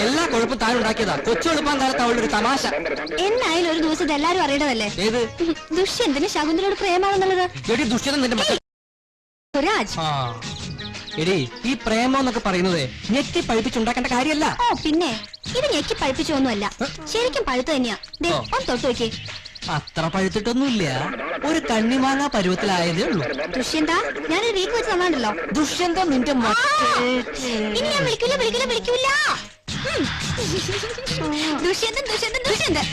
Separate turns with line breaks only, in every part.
എല്ലാ കുഴപ്പം താൻ ഉണ്ടാക്കിയതാ. കൊച്ചു എളുപ്പം കാലത്ത് അവളുടെ ഒരു തമാശ.
എന്നായാലും ഒരു ദിവസം എല്ലാരും അറിയണതല്ലേ?
ഏത്
ദുഷ്യന്തന് ശകുന്തളയോട് പ്രേമാണെന്നുള്ളത്?
എടി ദുഷ്യന്തൻ നിന്റെ മക്കൾ
രാജ്.
എടി ഈ പ്രേമം എന്നൊക്കെ പറയുന്നത് ഞെക്കി പഴുപ്പിച്ചുണ്ടാക്കേണ്ട കാര്യമല്ല.
ഓ പിന്നെ ഇത് ഞെക്കി പഴുപ്പിച്ചൊന്നുമല്ല, ശരിക്കും പഴുത്ത് തന്നെയാ. ഒന്ന് തൊട്ട് നോക്കി.
അത്ര പഴുത്തിട്ടൊന്നുമില്ല, ഒരു കണ്ണിമാങ്ങ പരുവത്തിലായതേ ഉള്ളൂ.
ദുഷ്യന്ത, ഞാനൊരു വീക്ക് വെച്ച് തന്നാണ്ടല്ലോ.
ദുഷ്യന്ത നിന്റെ
ഇനി ഞാൻ വിളിക്കില്ല വിളിക്കില്ല വിളിക്കില്ല. ദുഷ്യന്തൻ ദുഷ്യന്തൻ ദുഷ്യന്തൻ.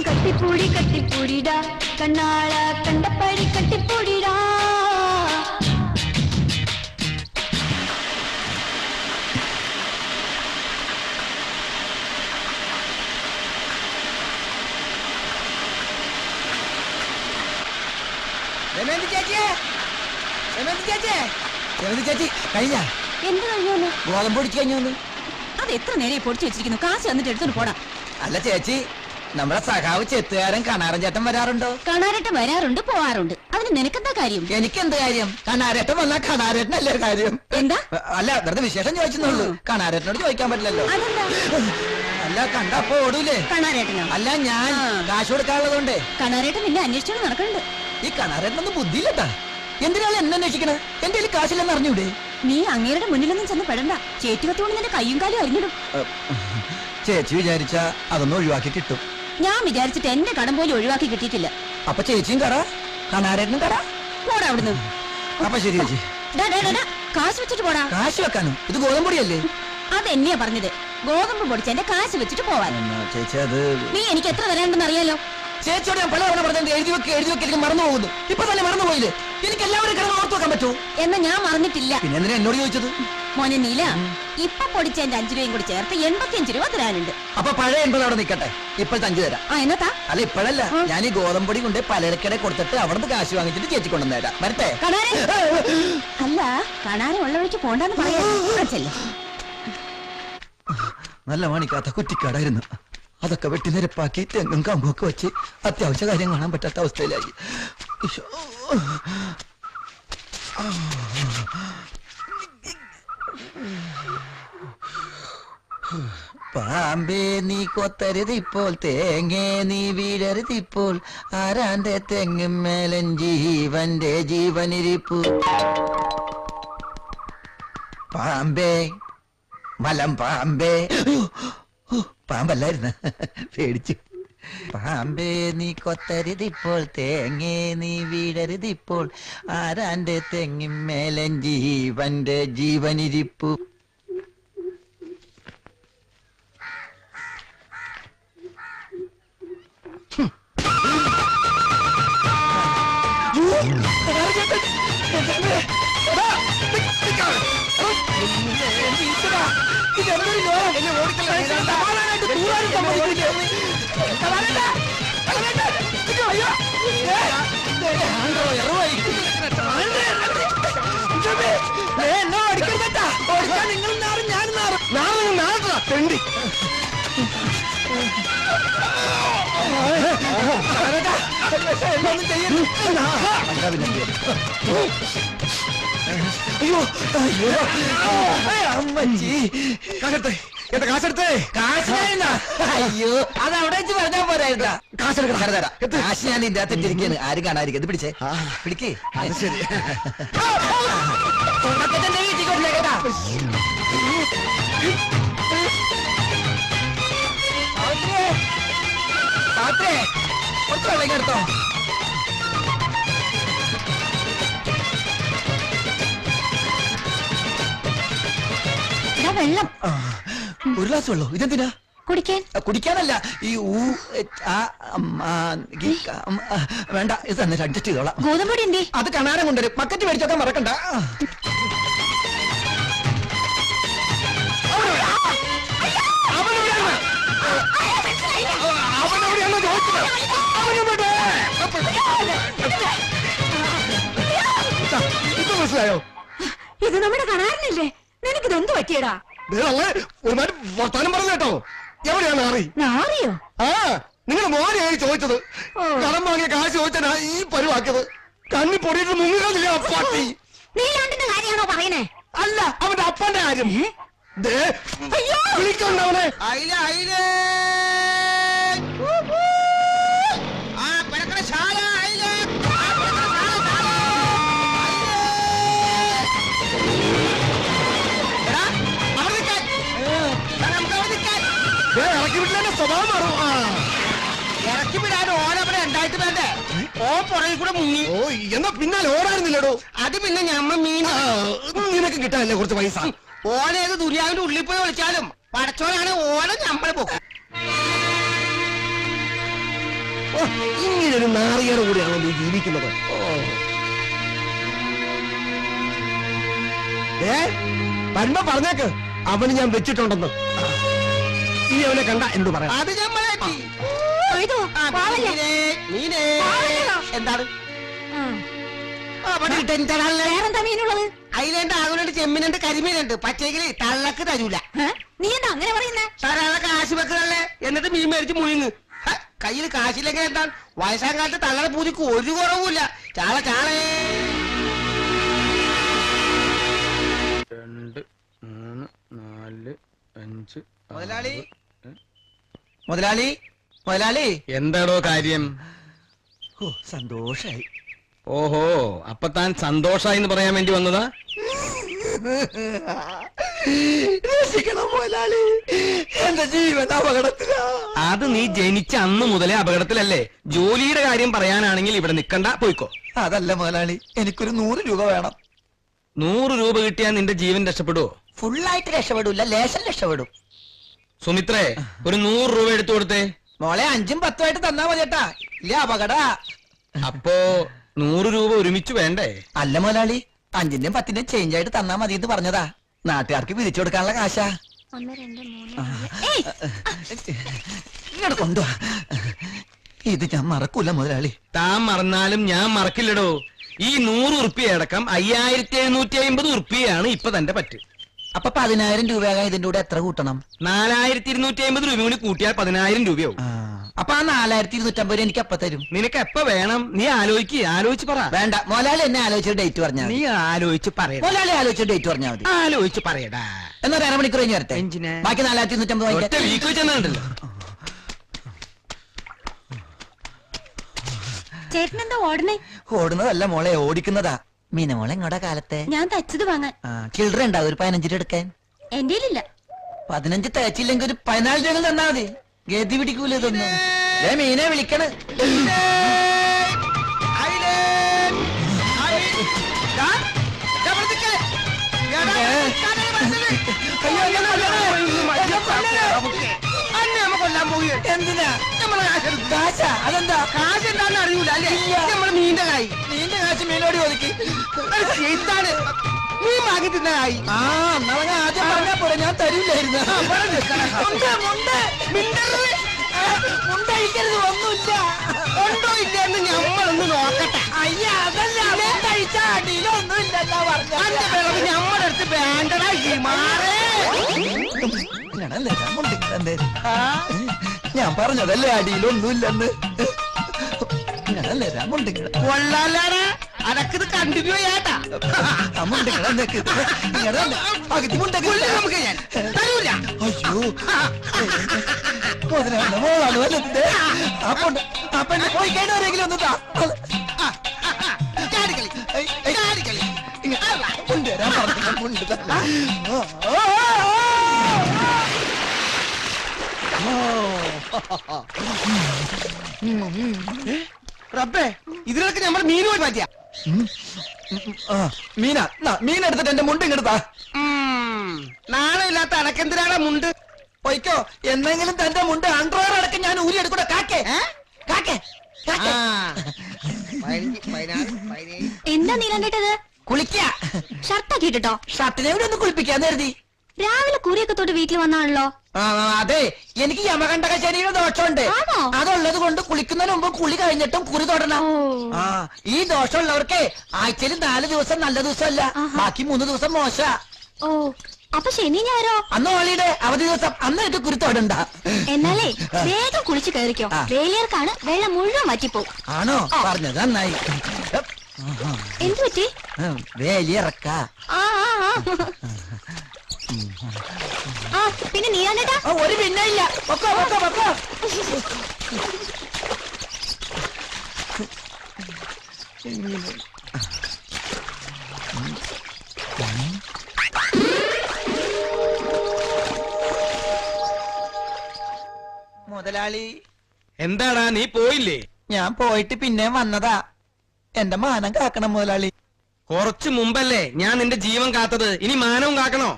കട്ടിപ്പൂടി കട്ടിപ്പൂടിടാ കണ്ണാള കണ്ടപ്പടി കട്ടിപ്പൂടിടാ.
ചേച്ചി കഴിഞ്ഞ
എന്ത് കഴിഞ്ഞു?
ഗോതമ്പ് പൊടിച്ചു കഴിഞ്ഞു.
അത് എത്ര നേരെ പൊടിച്ചു വെച്ചിരിക്കുന്നു? കാശ് വന്നിട്ട് എടുത്തോണ്ട് പോടാ.
അല്ല ചേച്ചി, നമ്മുടെ സഖാവ് ചെത്തുകാരൻ കണാരൻ ചേട്ടൻ വരാറുണ്ടോ?
കണാരേട്ടൻ വരാറുണ്ട്, പോവാറുണ്ട്. അതിന് നിനക്കെന്താ കാര്യം?
എനിക്കെന്ത് കാര്യം? കണാരേട്ടൻ വന്നാ കണാരേട്ടനല്ലേ കാര്യം?
എന്താ?
അല്ല, വെറുതെ വിശേഷം ചോദിച്ചെന്നുള്ളൂ. കണാരേട്ടനോട് ചോദിക്കാൻ പറ്റില്ലല്ലോ. അല്ല, കണ്ടപ്പോ ഓടൂലേ
കണാരേട്ടനോ?
അല്ല, ഞാൻ കാശ് കൊടുക്കാനുള്ളതുകൊണ്ട്.
കണാരേട്ടൻ നിന്നെ അന്വേഷിച്ചോണ്ട് നടക്കുന്നുണ്ട്.
ഈ കണാരേട്ടനൊന്നും ബുദ്ധിയില്ലട്ടാ. എന്തിനാണ് എന്നെ അന്വേഷിക്കണേ? എന്റെ കയ്യിൽ കാശില്ലെന്ന് അറിഞ്ഞൂടെ?
നീ അങ്ങേരുടെ മുന്നിലൊന്നും ചെന്ന് പെടണ്ട. ചേറ്റുകത്തോണ്ട് നിന്റെ കയ്യും കാലും അരിഞ്ഞിടും.
ചേച്ചി വിചാരിച്ച അതൊന്നും ഒഴിവാക്കി കിട്ടും.
ഞാൻ വിചാരിച്ചിട്ട് എന്റെ കടം പോലും ഒഴിവാക്കി കിട്ടിയിട്ടില്ല.
അപ്പൊ ചേച്ചിയും കട, കണാരേട്ടനും കട.
പോടാ അവിടുന്ന്.
അപ്പൊ ശരി ചേച്ചി.
കാശ് വെച്ചിട്ട് പോടാ.
കാശ് വെക്കാനും? ഇത് ഗോതമ്പൊടിയല്ലേ?
അതെന്നെയാ പറഞ്ഞത്, ഗോതമ്പ് പൊടിച്ച് എന്റെ കാശ് വെച്ചിട്ട് പോവാൻ.
ചേച്ചി അത്
നീ എനിക്ക് എത്ര തരാനുണ്ടെന്ന് അറിയാലോ.
ചേച്ചിയോട് ഞാൻ പല തവണ പറഞ്ഞത് എഴുതി വെക്ക് എനിക്ക് മറന്നു പോകുന്നു. ഇപ്പൊ തന്നെ മറന്നു പോയില്ലേ? എനിക്ക് എല്ലാവരും കിടന്ന് ഓർത്തു വെക്കാൻ പറ്റുമോ?
എന്നാ ഞാൻ മറന്നിട്ടില്ല.
പിന്നെ എന്തിനാ എന്നോട് ചോദിച്ചത്?
മോനെ നീല, ഇപ്പൊ പൊടിച്ച എന്റെ 5 രൂപയും കൂടി ചേർത്ത് 85 രൂപ തരാനുണ്ട്.
അപ്പൊ പഴയ 80 അവിടെ നിൽക്കട്ടെ, ഇപ്പോഴത്തെ 5 തരാം.
എന്നത്താ?
അല്ല, ഇപ്പോഴല്ല, ഞാൻ ഈ ഗോതമ്പൊടി കൊണ്ട് പലചരക്കടെ കൊടുത്തിട്ട് അവിടുന്ന് കാശ് വാങ്ങിച്ചിട്ട് ചേച്ചി കൊണ്ടുവന്നേരാം. വരട്ടെ?
അല്ല, കണാരെ ഉള്ള വഴിക്ക് പോണ്ടെന്ന് പറയാ.
നല്ല മണിക്കാത്ത കുറ്റിക്കാടായിരുന്നു. അതൊക്കെ വെട്ടി നിരപ്പാക്കി തെങ്ങും കമ്പൊക്കെ വെച്ച് അത്യാവശ്യ കാര്യം കാണാൻ പറ്റാത്ത അവസ്ഥയിലായി. പാമ്പേ നീ കൊത്തരുതിപ്പോൾ, തേങ്ങേ നീ വീഴരുതിപ്പോൾ, ആരാന്റെ തെങ്ങും മേലൻ ജീവന്റെ ജീവനിരിപ്പു. പാമ്പേ, മലം പാമ്പേ. പാമ്പല്ലായിരുന്നു, പേടിച്ചു. പാമ്പേ നീ കൊത്തരുതിപ്പോൾ, തേങ്ങേ നീ വീഴരുതിപ്പോൾ, ആരാന്റെ തെങ്ങിൻ മേലൻ ജീവന്റെ ജീവനിരിപ്പു. അമ്മച്ചി,
എന്റെ കാശെടുത്തേ.
അയ്യോ, അത് അവിടെ വെച്ച് പറഞ്ഞാൽ പോരായിരുന്ന. കാശെടുക്കണം. കാശ് ഞാൻ ഇതിന്റെ അകത്ത് ഇരിക്കുകയാണ്, ആരും കാണാതിരിക്കും. ഇത് പിടിച്ചേ, പിടിക്കേ.
അത് ശരി.
കുറച്ച് വെള്ളം എടുത്തോ.
വെള്ളം,
ഒരു ഗ്ലാസ് വെള്ളോ? ഇതെന്തിനാ?
കുടിക്കാൻ.
കുടിക്കാനല്ല, ഈ വേണ്ട, ഇത് തന്നെ അഡ്ജസ്റ്റ് ചെയ്തോളാം.
ഗോതമ്പൊടി എന്തേ?
അത് കണാരം കൊണ്ടുവരും. ബക്കറ്റ് മേടിച്ചൊക്കെ മറക്കണ്ട.
ഇത് മനസ്സിലായോ?
ഇത് നമ്മുടെ കണാരനല്ലേ? നിനക്കിത് എന്ത് പറ്റിയടാ?
ഒരുമാതിരി വർത്താനം പറഞ്ഞു കേട്ടോ. എവിടെയാണ് നാറി?
നാറിയോ?
ആ, നിങ്ങളുടെ മോനെയായി ചോദിച്ചത്. കടം വാങ്ങിയ കാശ് ചോദിച്ചാ ഈ പരുവാക്കിയത്. കണ്ണി പൊടിയിട്ട് മുങ്ങുകയില്ല പട്ടി.
നീലാണ്ടിന്റെ കാര്യമാണോ പറയണേ?
അല്ല, അവന്റെ അപ്പന്റെ കാര്യം. വിളിക്കണ്ടവനെ. ഇറക്കി വിട്ടില്ല, സ്വഭാവം മാറും.
ഇറക്കി വിടാൻ ഓനവിടെ ഉണ്ടായിട്ട് വേണ്ടേ? ഓ പുറകിൽ കൂടെ മുങ്ങി.
ഓ, എന്നാ പിന്നാലെ ഓടായിരുന്നില്ലടോ.
അത് പിന്നെ ഞമ്മ മീൻ
നിനക്ക് കിട്ടാനല്ലേ കുറച്ച് പൈസ.
ഓനേത് ദുര്യാവിന്റെ ഉള്ളിൽ പോയി വിളിച്ചാലും പടച്ചോനാണ് ഓനെ ഞമ്മളെ പോക്കും.
ഇങ്ങനൊരു നാറിയുടെ കൂടെയാണോ നീ ജീവിക്കുന്നത്? വരുമ്പോ പറഞ്ഞേക്ക് അവന് ഞാൻ വെച്ചിട്ടുണ്ടെന്ന്. ഇനി അവനെ കണ്ട എന്ത് പറയാം?
അത് ഞമ്മളെ എന്താണ്
വേറെന്താ മീനുള്ളത്?
അയിലുണ്ട്, ആകുലുണ്ട്, ചെമ്മീനുണ്ട്, കരിമീനുണ്ട്. പച്ചേക്കില് തള്ളക്ക് തരൂല.
നീ എന്താ അങ്ങനെ പറയുന്നേ?
തരാനുള്ള കാശ് വെക്കണല്ലേ, എന്നിട്ട് മീൻ മേടിച്ച് മുഴുങ്ങ്. കയ്യിൽ കാശില്ലെങ്കിൽ എന്താണ്? വയസ്സാം കാലത്ത് തള്ളയുടെ പൂതിക്ക് ഒരു കുറവുമില്ല. ചാള ചാളേ.
2, 3, 4, 5.
മുതലാളി, മുതലാളി, മുതലാളി.
എന്താടോ കാര്യം?
സന്തോഷായി.
ഓഹോ, അപ്പൊ താൻ സന്തോഷായി എന്ന് പറയാൻ വേണ്ടി വന്നതാ?
രക്ഷിക്കണം മുതലാളി, എന്റെ ജീവൻ അപകടത്തിലാ.
അത് നീ ജനിച്ച അന്ന് മുതലേ അപകടത്തിലല്ലേ? ജോലിയുടെ കാര്യം പറയാനാണെങ്കിൽ ഇവിടെ നിക്കണ്ട, പോയിക്കോ.
അതല്ല മുതലാളി, എനിക്കൊരു 100 രൂപ വേണം.
100 രൂപ കിട്ടിയാൽ നിന്റെ ജീവൻ രക്ഷപ്പെടുവോ?
ഫുള്ളായിട്ട് രക്ഷപ്പെടൂല, ലേശം രക്ഷപ്പെടും.
സുമിത്രേ, ഒരു 100 രൂപ എടുത്തു കൊടുത്തേ.
മോളെ 5ഉം 10ഉം ആയിട്ട് തന്നാ മതിയേട്ടാ, ഇല്ല അപകട.
അപ്പോ 100 രൂപ ഒരുമിച്ച് വേണ്ടേ?
അല്ല മുതലാളി, 5ന്റെയും 10ന്റെയും ചേഞ്ച് ആയിട്ട് തന്നാ മതി എന്ന് പറഞ്ഞതാ. നാട്ടുകാർക്ക് പിരിച്ചു കൊടുക്കാനുള്ള കാശാ.
1, 2, 3.
ഇങ്ങോട്ട് കൊണ്ടുവാ. ഇത് ഞാൻ മറക്കൂല മുതലാളി.
താൻ മറന്നാലും ഞാൻ മറക്കില്ലടോ. ഈ 100 ഉറുപ്പിക അടക്കം 5750 ഉറുപ്പികയാണ് ഇപ്പൊ തന്റെ പറ്റ്.
അപ്പൊ 10,000 രൂപയാകാൻ ഇതിന്റെ കൂടെ എത്ര കൂട്ടണം?
4250 രൂപ കൂടി കൂട്ടിയാൽ 10,000 രൂപയാവും.
അപ്പൊ ആ 4250 എനിക്ക് അപ്പൊ തരും.
നിനക്ക് എപ്പ വേണം? നീ ആലോചിച്ച് പറ.
വേണ്ട, മുതലാളി എന്നെ ആലോചിച്ച ഡേറ്റ് പറഞ്ഞാൽ
നീ ആലോചിച്ച് പറയടാ.
മുതലാളി ആലോചിച്ച ഡേറ്റ് പറഞ്ഞാൽ മതി.
ആലോചിച്ച് പറയടാ.
എന്നാ 1 അരമണിക്കൂർ കഴിഞ്ഞ് വരട്ടെ.
എന്തിനാ?
ബാക്കി 4250
ഒറ്റ വീക്ക് വെച്ചെന്നുണ്ടല്ലോ.
ചേട്ടനെന്താ ഓടണേ?
ഓടുന്നതല്ല മോളെ, ഓടിക്കുന്നതാ. മീന മോളെ ഇങ്ങോട്ടാ കാലത്തെ
ഞാൻ തച്ചത് വാങ്ങാൻ.
ചിൽഡ്ര ഉണ്ടാവും ഒരു 15 രൂപ എടുക്കാൻ.
എന്റെ ഇല്ല.
15 തയ്ച്ചില്ലെങ്കിൽ ഒരു 14 രൂപ തന്നാ മതി. ഗതി പിടിക്കൂല ഇതൊന്നും. മീനെ വിളിക്കണ്. എന്തിനാ? കാശാ? അതെന്താ? കാശ് എന്താന്ന് അറിയൂല അല്ലേ? നമ്മള് മീന്റെ കായ്. മീന്റെ കാശ് മീനോട് ചോദിക്ക്. മീൻ വാങ്ങി തിന്ന കായ്. നമ്മളെ ആദ്യം പറഞ്ഞാ പോരെ, ഞാൻ തരൂലായിരുന്നു. മുണ്ടഴിക്കരുത്, ഒന്നുമില്ല. ഉണ്ടോ ഇല്ല എന്ന് ഞമ്മളൊന്ന് നോക്കട്ടെ. അയ്യ അതല്ല, മുണ്ടഴിച്ചാ അടിയിലൊന്നുമില്ല പറഞ്ഞ ഞമ്മടെ അടുത്ത് വേണ്ടടാ മാറേ. ഞാൻ പറഞ്ഞതല്ലേ അടിയിലൊന്നുമില്ലെന്ന്. കൊള്ളാലാടാ, അതൊക്കെ കണ്ടിന്യൂ ചെയ്യാട്ടാ. അയ്യോ പോയി കഴിഞ്ഞവരെങ്കിലും ഒന്ന് റബ്ബേ, ഇതിലൊക്കെ നമ്മൾ മീൻ പോയി മാറ്റിയ മീനെടുത്തിട്ട് എന്റെ മുണ്ട് ഇങ്ങെടുത്താ. നാളെ ഇല്ലാത്ത അടക്കെന്തിനാണ് മുണ്ട്? പൊയ്ക്കോ, എന്തെങ്കിലും തന്റെ മുണ്ട് അണ്ടർവെയർ അടക്കം ഞാൻ ഊരി എടുക്കൂടെ. കാക്കേ കാക്കേ
എന്താ നീലാണ്ടേട്ടത്?
കുളിക്ക.
ഷർട്ടാക്കി ഇട്ടോ?
ഷർട്ടിനെ ഇവിടെ ഒന്ന് കുളിപ്പിക്കാന്ന് കരുതി.
രാവിലെ കുറിയൊക്കെ തൊട്ട് വീട്ടിൽ വന്നാണല്ലോ.
അതെ, എനിക്ക് യമകണ്ഠക ശനിയുടെ ദോഷമുണ്ട്. അതുള്ളത് കൊണ്ട് കുളിക്കുന്നതിന് മുമ്പ് കുളി കഴിഞ്ഞിട്ടും കുറി തൊടണം. ഈ ദോഷമുള്ളവർക്ക് ആഴ്ചയിൽ 4 ദിവസം നല്ല ദിവസമല്ല, ബാക്കി 3 ദിവസം മോശ.
ഓ, അപ്പൊ ശനി ഞായറോ?
അന്ന് ഹോളിഡേ അവധി ദിവസം, അന്നായിട്ട് കുറി തൊടണ്ട.
എന്നാലേ വേഗം കുളിച്ച് കയറിക്കോ. വേലിയർക്കാണ് വെള്ളം മുഴുവൻ വറ്റിപ്പോ.
ആണോ? പറഞ്ഞത് നന്നായി.
എന്തു പറ്റി?
വേലിയിറക്ക.
ആ ആ ആ. ആ പിന്നെ നീയാണേട്ടാ?
ഒരു പിന്നെ ഇല്ല. പൊക്കോ പൊക്കോ പൊക്കോ. മുതലാളി,
എന്താടാ നീ പോയില്ലേ?
ഞാൻ പോയിട്ട് പിന്നെ വന്നതാ. എന്റെ മാനം കാക്കണം മുതലാളി.
കുറച്ചു മുമ്പല്ലേ ഞാൻ നിന്റെ ജീവൻ കാത്തത്, ഇനി മാനവും കാക്കണോ?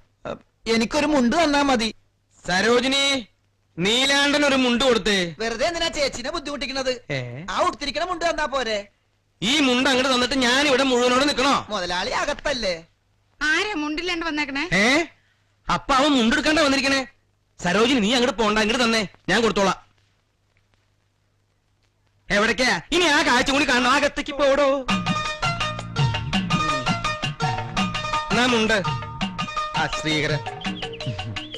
എനിക്കൊരു മുണ്ട് തന്നാ മതി.
സരോജിനി, നീലാണ്ടൻ ഒരു മുണ്ട് കൊടുത്തേ.
വെറുതെ എന്തിനാ ചേച്ചിനെ ബുദ്ധിമുട്ടിക്കുന്നത്?
ഏ?
ആ ഉടുത്തിരിക്കണ മുണ്ട് തന്നാ പോരെ?
ഈ മുണ്ട് അങ്ങോട്ട് തന്നിട്ട് ഞാൻ ഇവിടെ മുഴുവനോട് നിക്കണോ?
മുതലാളി അകത്തല്ലേ?
ആരാ മുണ്ടില്ലാണ്ട് വന്നേക്കണേ?
ഏ അപ്പൊ അവൻ മുണ്ടെടുക്കാണ്ട വന്നിരിക്കണേ. സരോജിനി നീ അങ്ങോട്ട് പോണ്ട, അങ്ങോട്ട് തന്നെ, ഞാൻ കൊടുത്തോളാം. എവിടേക്കാ ഇനി ആ കാഴ്ച കൂടി കാണണം. അകത്തേക്ക് പോടോ. എന്നാ മുണ്ട്. ആ ശ്രീകരൻ,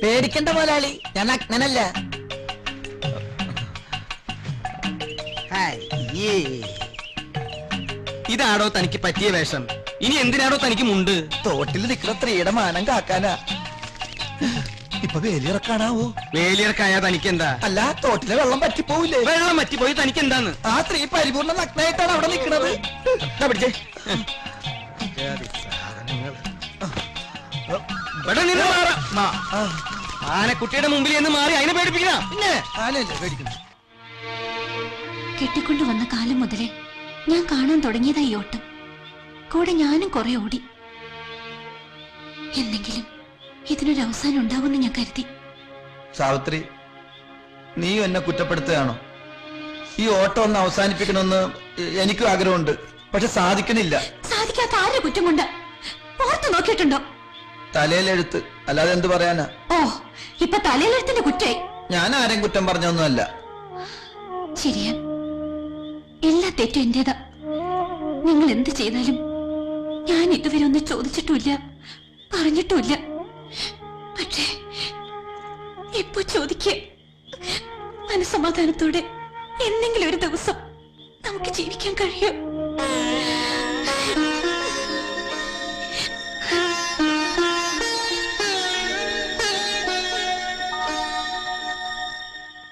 പേടിക്കണ്ട മുതലാളി, ഞാൻ അജ്ഞനല്ല.
ഇതാടോ തനിക്ക് പറ്റിയ വേഷം? ഇനി എന്തിനാടോ തനിക്ക് മുണ്ട്?
തോട്ടിൽ നിൽക്കുന്ന സ്ത്രീയുടെ മാനം കാക്കാനാ. ഇപ്പൊ വേലിയിറക്കാണാവോ?
വേലിയർക്കായ തനിക്കെന്താ?
അല്ല, തോട്ടിലെ വെള്ളം പറ്റിപ്പോവില്ലേ?
വെള്ളം പറ്റിപ്പോയി തനിക്കെന്താന്ന്?
ആ സ്ത്രീ പരിപൂർണ്ണ നഗ്നായിട്ടാണ് അവിടെ നിൽക്കുന്നത്.
പിടിച്ചേ. ഇവിടെ നിന്ന് മാറാം. ആനക്കുട്ടിയുടെ മുമ്പിൽ നിന്ന് മാറി അതിനെ പേടിപ്പിക്കണ.
പിന്നെ ആനല്ലേ പേടിക്കുന്നു.
കെട്ടിക്കൊണ്ടുവന്ന കാലം മുതലേ ഞാൻ കാണാൻ തുടങ്ങിയതാ ഈ ഓട്ടം. കൂടെ ഞാനും കുറെ ഓടി. എന്തെങ്കിലും ഇതിനൊരു അവസാനം ഉണ്ടാവുമെന്ന് ഞാൻ കരുതി.
സാവിത്രി, നീ എന്നെ കുറ്റപ്പെടുത്തുകയാണോ? ഈ ഓട്ടം ഒന്ന് അവസാനിപ്പിക്കണമെന്ന് എനിക്കും ആഗ്രഹമുണ്ട്, പക്ഷെ സാധിക്കണില്ല.
സാധിക്കാത്ത ആരുടെ കുറ്റം കൊണ്ട് ഓർത്തു നോക്കിയിട്ടുണ്ടോ?
തലയിലെഴുത്ത്, അല്ലാതെ എന്ത് പറയാനാ?
ഓ, ഇപ്പൊ തലയിലെഴുത്തിന്റെ കുറ്റായി.
ഞാൻ ആരെയും കുറ്റം പറഞ്ഞൊന്നുമല്ല.
ശരിയാ, എല്ലാ തെറ്റും എന്റേതാ. നിങ്ങൾ എന്ത് ചെയ്താലും ഞാൻ ഇതുവരെ ഒന്നും ചോദിച്ചിട്ടുമില്ല, പറഞ്ഞിട്ടുമില്ല. പക്ഷേ ഇപ്പൊ ചോദിക്കുക, മനസ്സമാധാനത്തോടെ എന്തെങ്കിലും ഒരു ദിവസം നമുക്ക് ജീവിക്കാൻ കഴിയും.